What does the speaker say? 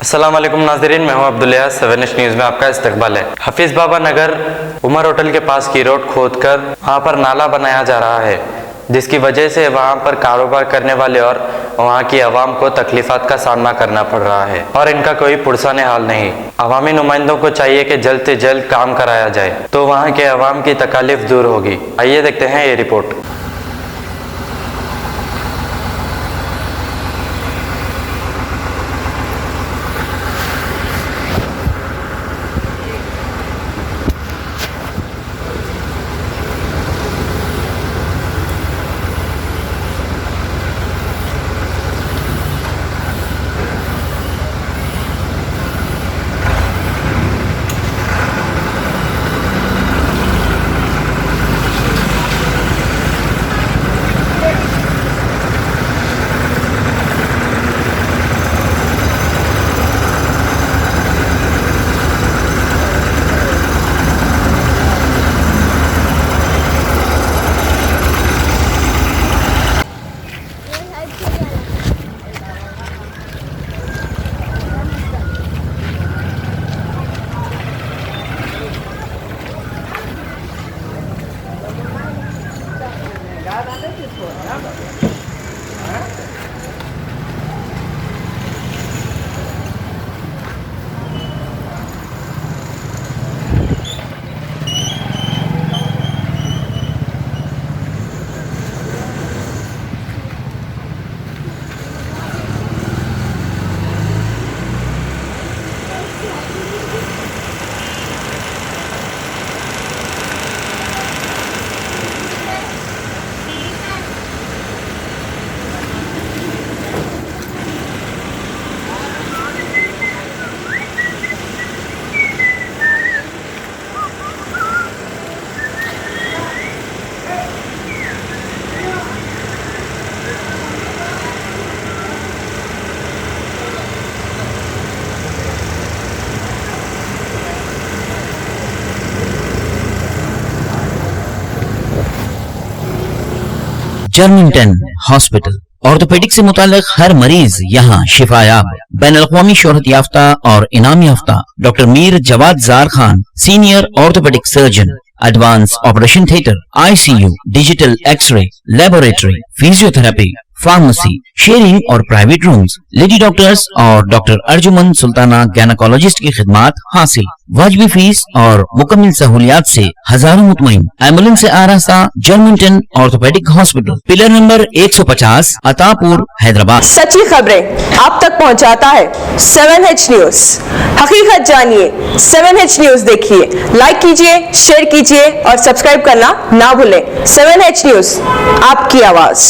अस्सलाम वालेकुम नाज़रीन, मैं हूं अब्दुल्ला। 7H न्यूज़ में आपका इस्तकबाल है। हफीज़ बाबा नगर उमर होटल के पास की रोड खोदकर वहां पर नाला बनाया जा रहा है, जिसकी वजह से वहां पर कारोबार करने वाले और वहां की आवाम को तकलीफात का सामना करना पड़ रहा है और इनका कोई पुरसाने हाल नहीं। अवामी नुमाइंदों को चाहिए कि जल्द से जल्द काम कराया जाए तो वहां के अवाम की तकालीफ दूर होगी। आइए देखते हैं ये रिपोर्ट। जर्मिंटन हॉस्पिटल ऑर्थोपेडिक से मुताल्लिक हर मरीज यहाँ शिफायाब। बैनुल-अक़वामी शोहरत याफ्ता और इनाम याफ्ता doctor Mir Jawad Zar Khan, senior orthopaedic surgeon, advance operation theatre, ICU, digital x-ray, laboratory, physiotherapy, pharmacy, sharing और प्राइवेट रूम्स, लेडी डॉक्टर्स और डॉक्टर अर्जुमन सुल्ताना गैनकोलॉजिस्ट की खिदमात हासिल। वाजिबी फीस और मुकम्मल सहूलियात से हजारों मुतमईन। एम्बुलेंस से आरास्ता जर्मिंटन orthopaedic hospital, pillar number 150, Attapur, Hyderabad. सच्ची खबरें आप तक पहुंचाता है 7H न्यूज। हकीकत जानिए, 7H न्यूज देखिए, लाइक कीजिए, शेयर कीजिए और सब्सक्राइब करना ना भूलें। 7H न्यूज, आपकी आवाज।